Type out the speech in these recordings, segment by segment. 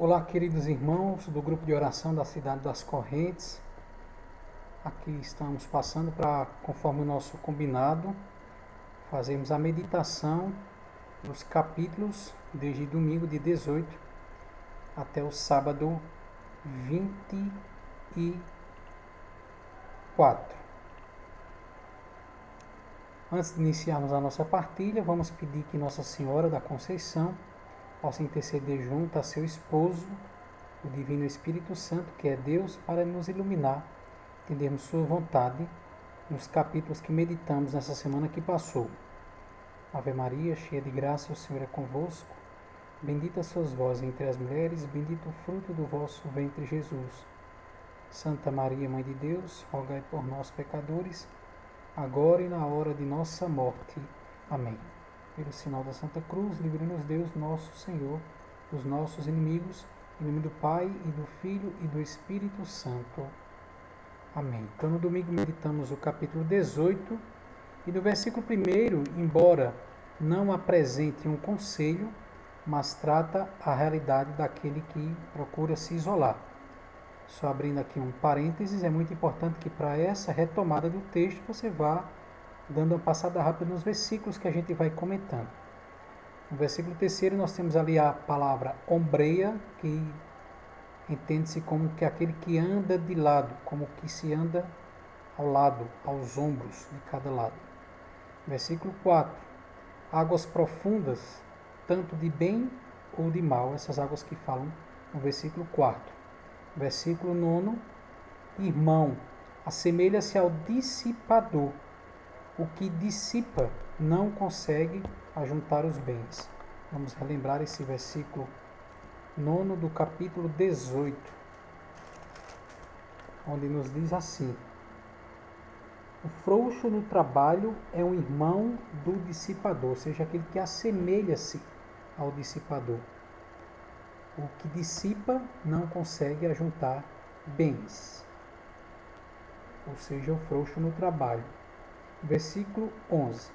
Olá, queridos irmãos do grupo de oração da Cidade das Correntes. Aqui estamos passando para, conforme o nosso combinado, fazermos a meditação dos capítulos desde domingo de 18 até o sábado 24. Antes de iniciarmos a nossa partilha, vamos pedir que Nossa Senhora da Conceição possa interceder junto a seu esposo, o Divino Espírito Santo, que é Deus, para nos iluminar, entendermos sua vontade nos capítulos que meditamos nessa semana que passou. Ave Maria, cheia de graça, o Senhor é convosco. Bendita sois vós entre as mulheres, bendito o fruto do vosso ventre, Jesus. Santa Maria, Mãe de Deus, rogai por nós, pecadores, agora e na hora de nossa morte. Amém. Pelo sinal da Santa Cruz, livre-nos Deus, nosso Senhor, dos nossos inimigos, em nome do Pai, e do Filho, e do Espírito Santo. Amém. Então, no domingo, meditamos o capítulo 18, e no versículo 1, embora não apresente um conselho, mas trata a realidade daquele que procura se isolar. Só abrindo aqui um parênteses, é muito importante que para essa retomada do texto você vá dando uma passada rápida nos versículos que a gente vai comentando. No versículo 3 nós temos ali a palavra ombreia, que entende-se como que aquele que anda de lado, como que se anda ao lado, aos ombros de cada lado. Versículo 4, águas profundas, tanto de bem ou de mal, essas águas que falam no versículo 4. Versículo 9, irmão, assemelha-se ao dissipador. O que dissipa não consegue ajuntar os bens. Vamos relembrar esse versículo 9 do capítulo 18, onde nos diz assim: o frouxo no trabalho é um irmão do dissipador, ou seja, aquele que assemelha-se ao dissipador. O que dissipa não consegue ajuntar bens, ou seja, o frouxo no trabalho. Versículo 11.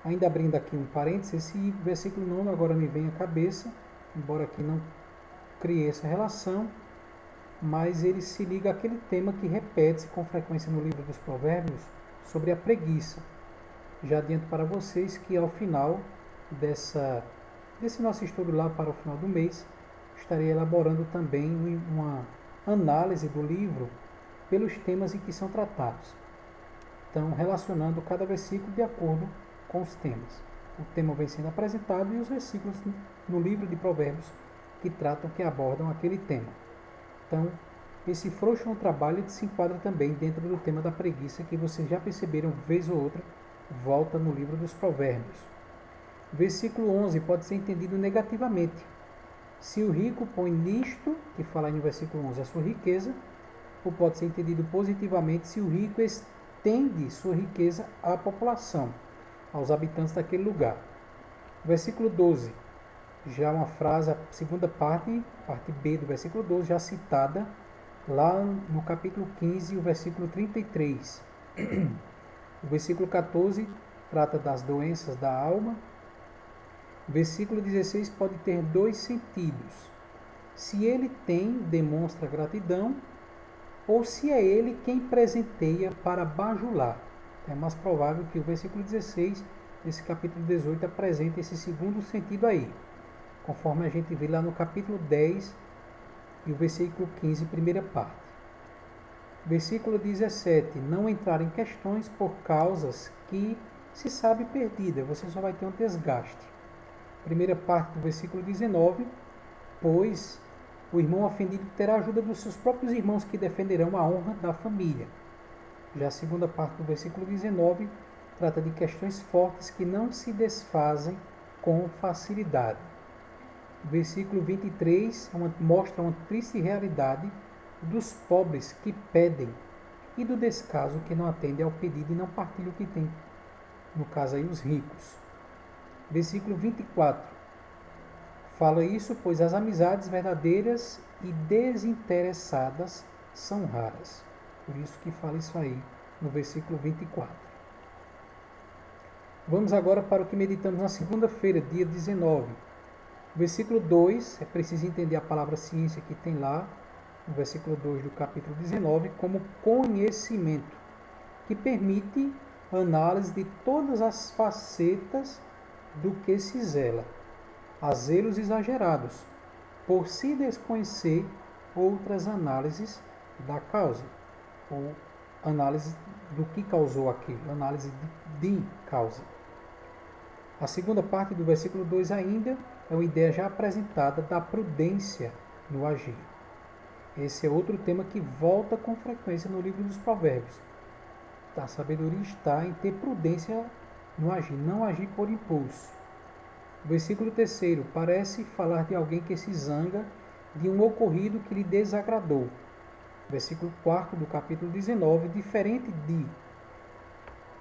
Ainda abrindo aqui um parênteses, esse versículo 9 agora me vem à cabeça, embora aqui não crie essa relação, mas ele se liga àquele tema que repete-se com frequência no livro dos Provérbios sobre a preguiça. Já adianto para vocês que ao final desse nosso estudo lá para o final do mês, estarei elaborando também uma análise do livro pelos temas em que são tratados. Então, relacionando cada versículo de acordo com os temas. O tema vem sendo apresentado e os versículos no livro de Provérbios que abordam aquele tema. Então, esse frouxo no trabalho se enquadra também dentro do tema da preguiça, que vocês já perceberam, vez ou outra, volta no livro dos Provérbios. Versículo 11 pode ser entendido negativamente. Se o rico põe nisto, que fala aí no versículo 11, a sua riqueza, ou pode ser entendido positivamente se o rico estende sua riqueza à população, aos habitantes daquele lugar. Versículo 12, já uma frase, a segunda parte B do versículo 12, já citada lá no capítulo 15, o versículo 33. O versículo 14 trata das doenças da alma. O versículo 16 pode ter dois sentidos. Se ele tem, demonstra gratidão, ou se é ele quem presenteia para bajular. É mais provável que o versículo 16 desse capítulo 18 apresente esse segundo sentido aí, conforme a gente vê lá no capítulo 10 e o versículo 15, primeira parte. Versículo 17, não entrar em questões por causas que se sabe perdida, você só vai ter um desgaste. Primeira parte do versículo 19, pois o irmão ofendido terá a ajuda dos seus próprios irmãos que defenderão a honra da família. Já a segunda parte do versículo 19 trata de questões fortes que não se desfazem com facilidade. O versículo 23 mostra uma triste realidade dos pobres que pedem e do descaso que não atende ao pedido e não partilha o que tem, no caso aí os ricos. Versículo 24 fala isso, pois as amizades verdadeiras e desinteressadas são raras. Por isso que fala isso aí no versículo 24. Vamos agora para o que meditamos na segunda-feira, dia 19. Versículo 2, é preciso entender a palavra ciência que tem lá, no versículo 2 do capítulo 19, como conhecimento, que permite análise de todas as facetas do que se zela, a zelos exagerados, por se desconhecer outras análises da causa, ou análise do que causou aquilo, análise de causa. A segunda parte do versículo 2 ainda é uma ideia já apresentada da prudência no agir. Esse é outro tema que volta com frequência no livro dos Provérbios. A sabedoria está em ter prudência no agir, não agir por impulso. O versículo 3 parece falar de alguém que se zanga de um ocorrido que lhe desagradou. Versículo 4 do capítulo 19, diferente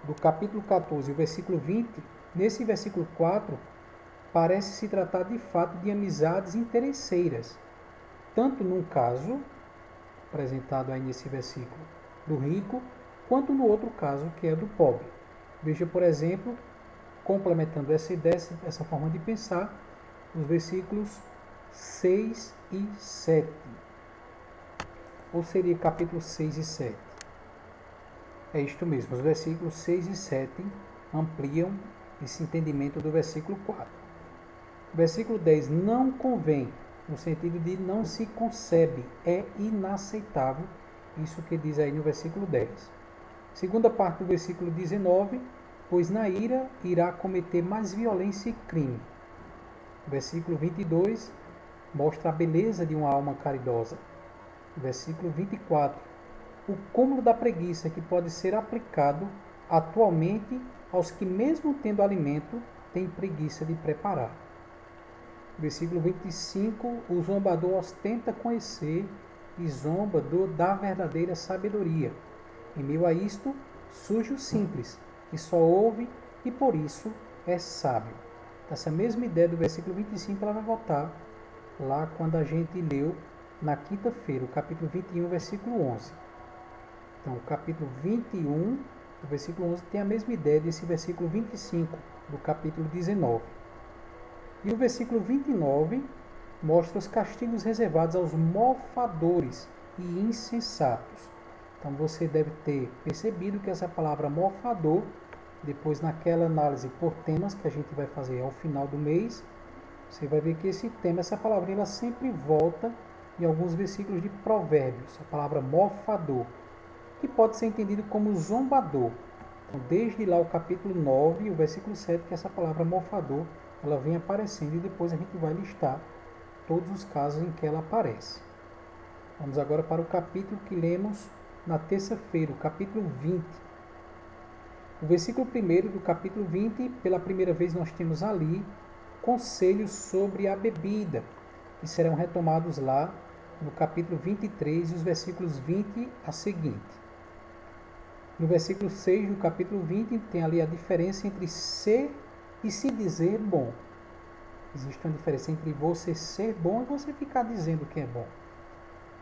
do capítulo 14 e o versículo 20, nesse versículo 4, parece se tratar de fato de amizades interesseiras, tanto num caso, apresentado aí nesse versículo, do rico, quanto no outro caso, que é do pobre. Veja, por exemplo, complementando essa ideia, essa forma de pensar, os versículos 6 e 7. Ou seria capítulo 6 e 7. É isto mesmo, os versículos 6 e 7 ampliam esse entendimento do versículo 4. O versículo 10, não convém, no sentido de não se concebe, é inaceitável, isso que diz aí no versículo 10. Segunda parte do versículo 19, pois na ira irá cometer mais violência e crime. Versículo 22, mostra a beleza de uma alma caridosa. Versículo 24, o cúmulo da preguiça que pode ser aplicado atualmente aos que, mesmo tendo alimento, têm preguiça de preparar. Versículo 25, o zombador ostenta conhecer e zomba da verdadeira sabedoria. Em meio a isto, surge o simples, que só ouve e por isso é sábio. Essa mesma ideia do versículo 25 ela vai voltar lá quando a gente leu na quinta-feira, o capítulo 21, versículo 11. Então, o capítulo 21, o versículo 11, tem a mesma ideia desse versículo 25, do capítulo 19. E o versículo 29 mostra os castigos reservados aos mofadores e insensatos. Então, você deve ter percebido que essa palavra mofador, depois naquela análise por temas que a gente vai fazer ao final do mês, você vai ver que esse tema, essa palavrinha, ela sempre volta em alguns versículos de Provérbios, a palavra mofador, que pode ser entendido como zombador. Então, desde lá o capítulo 9, o versículo 7, que essa palavra mofador, ela vem aparecendo e depois a gente vai listar todos os casos em que ela aparece. Vamos agora para o capítulo que lemos na terça-feira, o capítulo 20. O versículo 1 do capítulo 20, pela primeira vez nós temos ali conselhos sobre a bebida, que serão retomados lá no capítulo 23 e os versículos 20 a seguinte. No versículo 6 do capítulo 20 tem ali a diferença entre ser e se dizer bom. Existe uma diferença entre você ser bom e você ficar dizendo que é bom.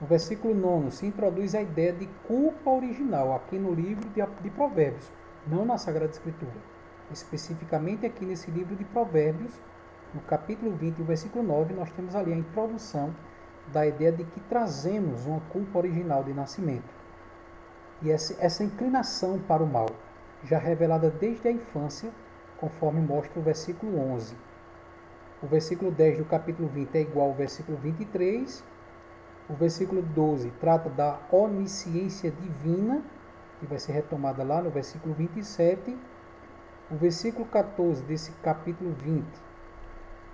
No versículo 9 se introduz a ideia de culpa original, aqui no livro de Provérbios, não na Sagrada Escritura. Especificamente aqui nesse livro de Provérbios, no capítulo 20, o versículo 9, nós temos ali a introdução da ideia de que trazemos uma culpa original de nascimento. E essa inclinação para o mal, já revelada desde a infância, conforme mostra o versículo 11. O versículo 10 do capítulo 20 é igual ao versículo 23. O versículo 12 trata da onisciência divina, que vai ser retomada lá no versículo 27. O versículo 14 desse capítulo 20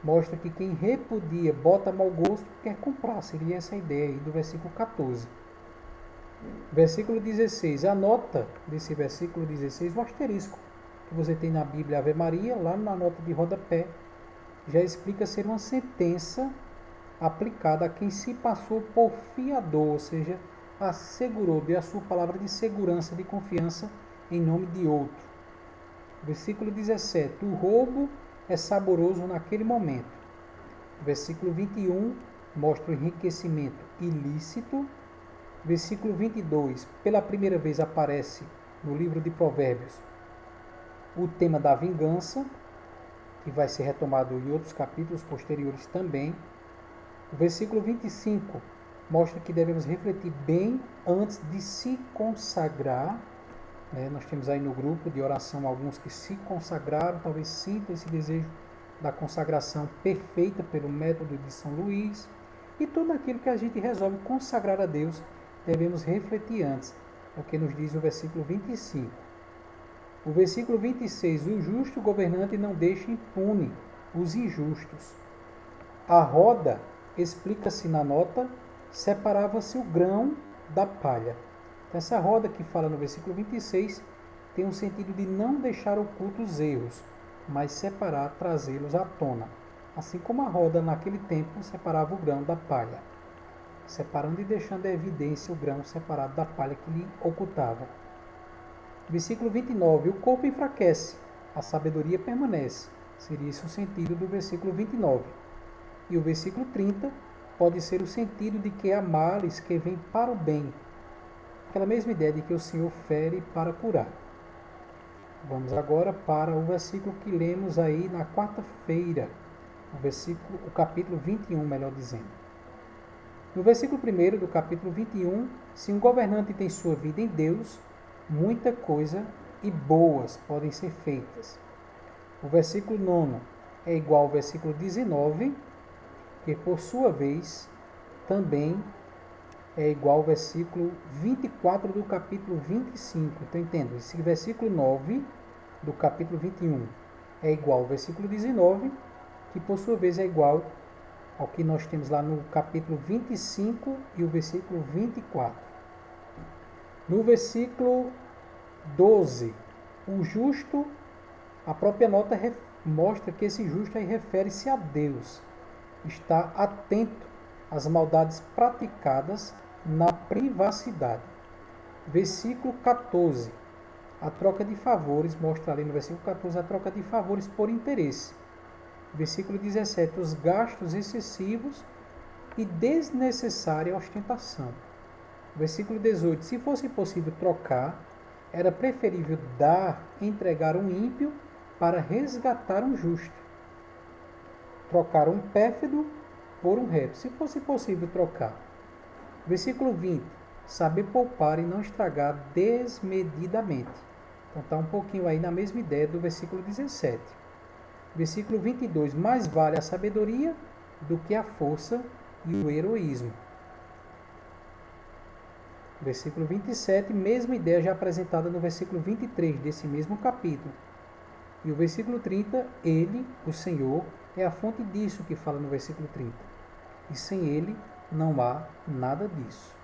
mostra que quem repudia, bota mau gosto, quer comprar. Seria essa a ideia aí do versículo 14. Versículo 16. A nota desse versículo 16, o asterisco que você tem na Bíblia Ave Maria, lá na nota de rodapé, já explica ser uma sentença aplicada a quem se passou por fiador, ou seja, assegurou, deu a sua palavra de segurança, de confiança em nome de outro. Versículo 17. O roubo é saboroso naquele momento. Versículo 21 mostra o enriquecimento ilícito. Versículo 22, pela primeira vez aparece no livro de Provérbios o tema da vingança. que vai ser retomado em outros capítulos posteriores também. O versículo 25 mostra que devemos refletir bem antes de se consagrar. Nós temos aí no grupo de oração alguns que se consagraram, talvez sintam esse desejo da consagração perfeita pelo método de São Luís. E tudo aquilo que a gente resolve consagrar a Deus, devemos refletir antes. É o que nos diz o versículo 25. O versículo 26, o justo governante não deixa impune os injustos. A roda, explica-se na nota, separava-se o grão da palha. Então, essa roda que fala no versículo 26 tem um sentido de não deixar ocultos os erros, mas separar, trazê-los à tona. Assim como a roda naquele tempo separava o grão da palha, separando e deixando em evidência o grão separado da palha que lhe ocultava. Versículo 29, o corpo enfraquece, a sabedoria permanece. Seria esse o sentido do versículo 29. E o versículo 30 pode ser o sentido de que há males que vêm para o bem. Aquela mesma ideia de que o Senhor fere para curar. Vamos agora para o versículo que lemos aí na quarta-feira, o capítulo 21, melhor dizendo. No versículo 1 do capítulo 21, se um governante tem sua vida em Deus, muita coisa e boas podem ser feitas. O versículo 9 é igual ao versículo 19, que por sua vez também é igual ao versículo 24 do capítulo 25. Então entendo, esse versículo 9 do capítulo 21 é igual ao versículo 19, que por sua vez é igual ao que nós temos lá no capítulo 25 e o versículo 24. No versículo 12, o justo, a própria nota mostra que esse justo aí refere-se a Deus. Está atento às maldades praticadas na privacidade. Versículo 14, a troca de favores, mostra ali no versículo 14 a troca de favores por interesse. Versículo 17, os gastos excessivos e desnecessária ostentação. Versículo 18, se fosse possível trocar, era preferível entregar um ímpio para resgatar um justo. Trocar um pérfido por um reto, se fosse possível trocar. Versículo 20, saber poupar e não estragar desmedidamente. Então está um pouquinho aí na mesma ideia do versículo 17. Versículo 22, mais vale a sabedoria do que a força e o heroísmo. Versículo 27, mesma ideia já apresentada no versículo 23 desse mesmo capítulo. E o versículo 30, ele, o Senhor, é a fonte disso que fala no versículo 30. E sem ele não há nada disso.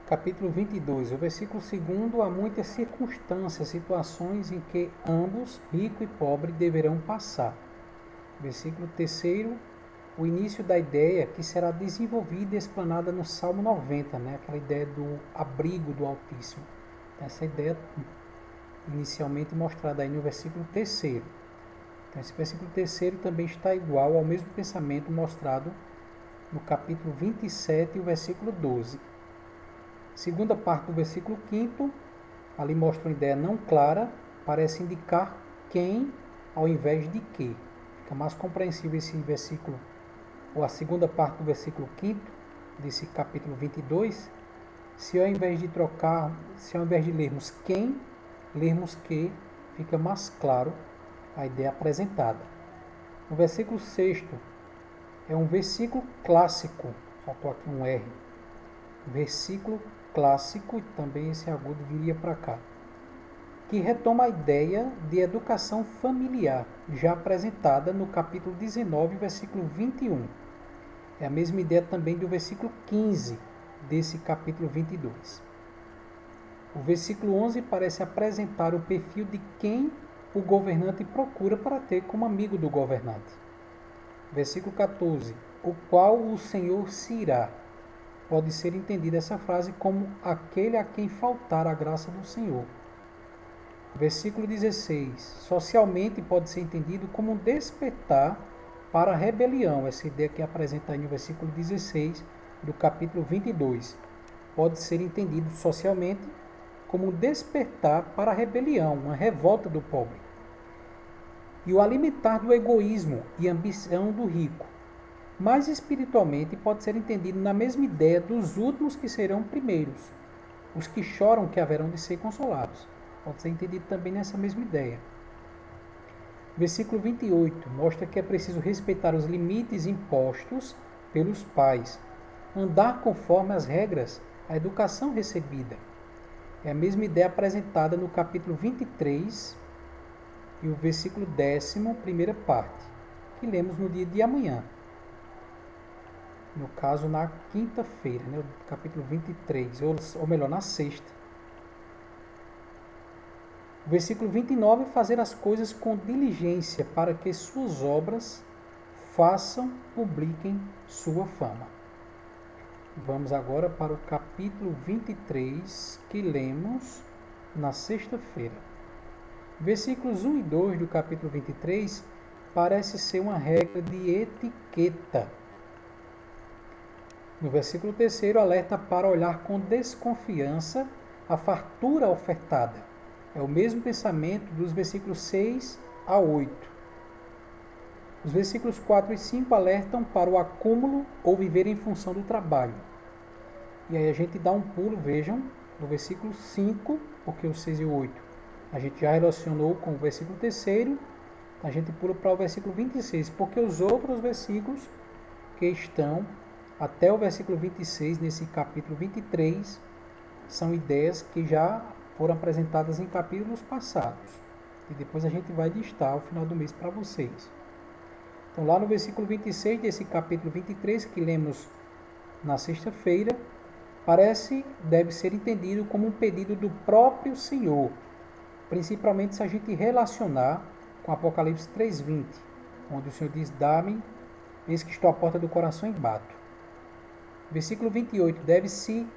Capítulo 22, o versículo 2, há muitas circunstâncias, situações em que ambos, rico e pobre, deverão passar. Versículo 3, o início da ideia que será desenvolvida e explanada no Salmo 90, aquela ideia do abrigo do Altíssimo. Essa ideia inicialmente mostrada aí no versículo 3. Então, esse versículo 3 também está igual ao mesmo pensamento mostrado no capítulo 27 e o versículo 12. Segunda parte do versículo 5, ali mostra uma ideia não clara, parece indicar quem ao invés de que. Fica mais compreensível esse versículo, ou a segunda parte do versículo 5 desse capítulo 22, se ao invés de lermos quem, lermos que, fica mais claro a ideia apresentada. O versículo 6 é um versículo clássico, faltou aqui um R, versículo clássico, e também esse agudo viria para cá, que retoma a ideia de educação familiar, já apresentada no capítulo 19, versículo 21. É a mesma ideia também do versículo 15 desse capítulo 22. O versículo 11 parece apresentar o perfil de quem o governante procura para ter como amigo do governante. Versículo 14, o qual o Senhor se irá. Pode ser entendida essa frase como aquele a quem faltar a graça do Senhor. Versículo 16. Socialmente pode ser entendido como um despertar para a rebelião. Essa ideia que apresenta aí no versículo 16 do capítulo 22. Pode ser entendido socialmente como um despertar para a rebelião, uma revolta do pobre. e o alimentar do egoísmo e ambição do rico. Mas espiritualmente pode ser entendido na mesma ideia dos últimos que serão primeiros, os que choram que haverão de ser consolados. Pode ser entendido também nessa mesma ideia. Versículo 28 mostra que é preciso respeitar os limites impostos pelos pais, andar conforme as regras, a educação recebida. É a mesma ideia apresentada no capítulo 23 e o versículo 10º, primeira parte, que lemos no dia de amanhã. No caso, na quinta-feira, né, capítulo 23, ou melhor, na sexta. O versículo 29, fazer as coisas com diligência, para que suas obras publiquem sua fama. Vamos agora para o capítulo 23, que lemos na sexta-feira. Versículos 1 e 2 do capítulo 23 parece ser uma regra de etiqueta. No versículo 3, alerta para olhar com desconfiança a fartura ofertada. É o mesmo pensamento dos versículos 6 a 8. Os versículos 4 e 5 alertam para o acúmulo ou viver em função do trabalho. E aí a gente dá um pulo, vejam, no versículo 5, porque o 6 e o 8 a gente já relacionou com o versículo 3, a gente pula para o versículo 26, porque os outros versículos que estão até o versículo 26, nesse capítulo 23, são ideias que já foram apresentadas em capítulos passados. E depois a gente vai listar ao final do mês para vocês. Então, lá no versículo 26 desse capítulo 23, que lemos na sexta-feira, deve ser entendido como um pedido do próprio Senhor, principalmente se a gente relacionar com Apocalipse 3:20, onde o Senhor diz: dá-me, eis que estou à porta do coração e bato. Versículo 28, deve-se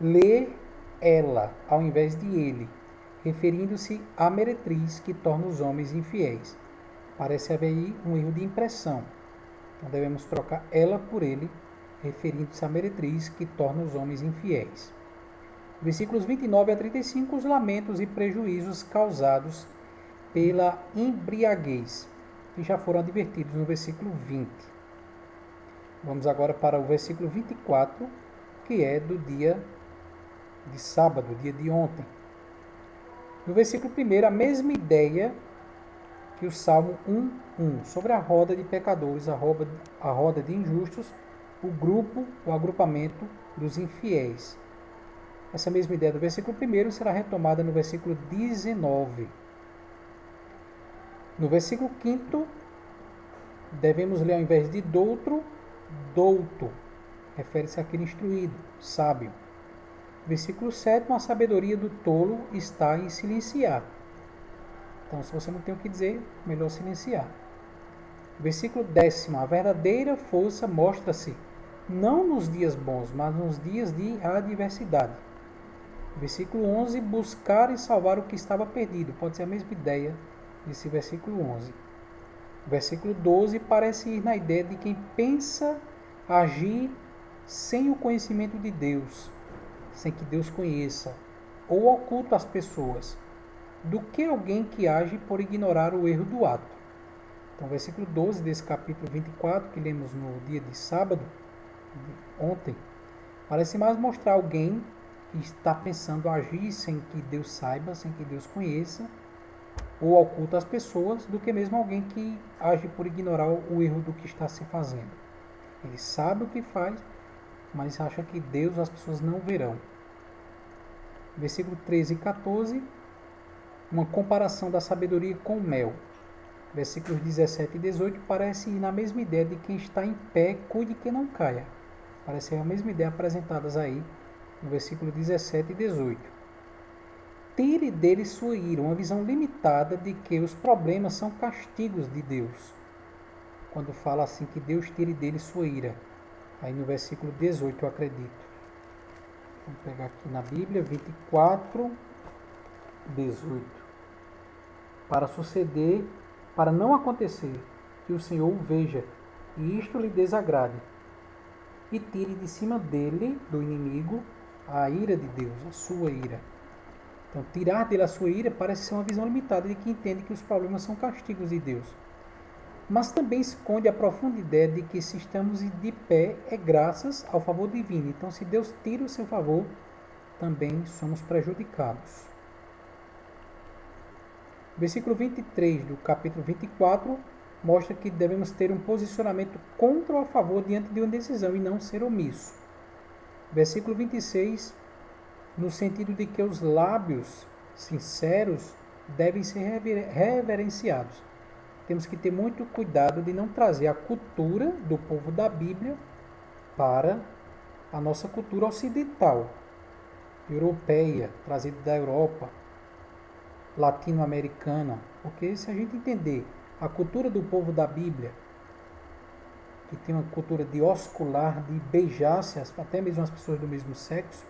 ler ela, ao invés de ele, referindo-se à meretriz que torna os homens infiéis. Parece haver aí um erro de impressão. Então devemos trocar ela por ele, referindo-se à meretriz que torna os homens infiéis. Versículos 29 a 35, os lamentos e prejuízos causados pela embriaguez, que já foram advertidos no versículo 20. Vamos agora para o versículo 24, que é do dia de sábado, dia de ontem. No versículo 1, a mesma ideia que o Salmo 1:1, sobre a roda de pecadores, a roda de injustos, o agrupamento dos infiéis. Essa mesma ideia do versículo 1 será retomada no versículo 19. No versículo 5, devemos ler ao invés de doutro, douto. Refere-se àquele instruído, sábio. Versículo 7, a sabedoria do tolo está em silenciar. Então, se você não tem o que dizer, melhor silenciar. Versículo 10, a verdadeira força mostra-se não nos dias bons, mas nos dias de adversidade. Versículo 11, buscar e salvar o que estava perdido. Pode ser a mesma ideia desse versículo 11. Versículo 12 parece ir na ideia de quem pensa agir sem o conhecimento de Deus, sem que Deus conheça, ou oculta às pessoas, do que alguém que age por ignorar o erro do ato. Então, versículo 12 desse capítulo 24, que lemos no dia de sábado, ontem, parece mais mostrar alguém que está pensando agir sem que Deus saiba, sem que Deus conheça, ou oculta as pessoas, do que mesmo alguém que age por ignorar o erro do que está se fazendo. Ele sabe o que faz, mas acha que Deus as pessoas não verão. Versículo 13 e 14, uma comparação da sabedoria com o mel. Versículos 17 e 18 parece ir na mesma ideia de quem está em pé, cuide que não caia. Parece ser a mesma ideia apresentadas aí no versículo 17 e 18. Tire dele sua ira, uma visão limitada de que os problemas são castigos de Deus. Quando fala assim que Deus tire dele sua ira, aí no versículo 18 eu acredito. Vamos pegar aqui na Bíblia, 24, 18. Para não acontecer que o Senhor o veja e isto lhe desagrade, e tire de cima dele, do inimigo, a ira de Deus, a sua ira. Então, tirar dele a sua ira parece ser uma visão limitada de quem entende que os problemas são castigos de Deus. Mas também esconde a profunda ideia de que se estamos de pé é graças ao favor divino. Então, se Deus tira o seu favor, também somos prejudicados. Versículo 23 do capítulo 24 mostra que devemos ter um posicionamento contra ou a favor diante de uma decisão e não ser omisso. Versículo 26, no sentido de que os lábios sinceros devem ser reverenciados. Temos que ter muito cuidado de não trazer a cultura do povo da Bíblia para a nossa cultura ocidental, europeia, trazida da Europa, latino-americana. Porque se a gente entender a cultura do povo da Bíblia, que tem uma cultura de oscular, de beijar-se, até mesmo as pessoas do mesmo sexo,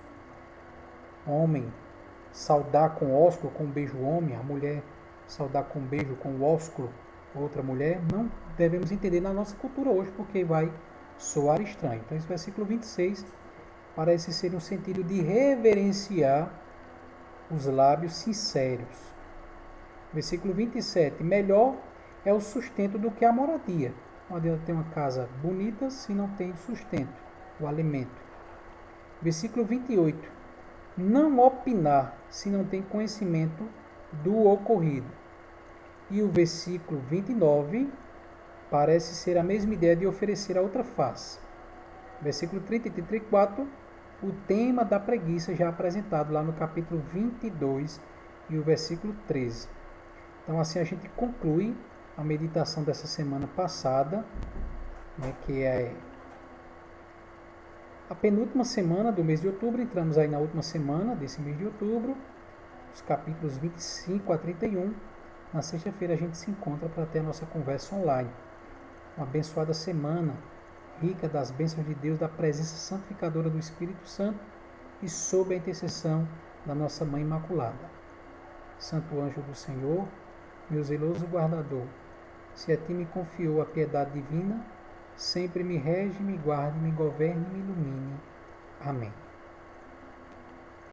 homem saudar com ósculo, com um beijo homem, a mulher saudar com um beijo com o ósculo, outra mulher, não devemos entender na nossa cultura hoje, porque vai soar estranho. Então, esse versículo 26 parece ser um sentido de reverenciar os lábios sinceros. Versículo 27, melhor é o sustento do que a moradia. Não adianta ter uma casa bonita se não tem sustento, o alimento. Versículo 28, não opinar se não tem conhecimento do ocorrido. E o versículo 29 parece ser a mesma ideia de oferecer a outra face. Versículo 30 e 34, o tema da preguiça já apresentado lá no capítulo 22 e o versículo 13. Então assim a gente conclui a meditação dessa semana passada, né, que é a penúltima semana do mês de outubro. Entramos aí na última semana desse mês de outubro, os capítulos 25 a 31. Na sexta-feira a gente se encontra para ter a nossa conversa online. Uma abençoada semana, rica das bênçãos de Deus, da presença santificadora do Espírito Santo e sob a intercessão da nossa Mãe Imaculada. Santo anjo do Senhor, meu zeloso guardador, se a ti me confiou a piedade divina, sempre me rege, me guarde, me governe e me ilumine. Amém.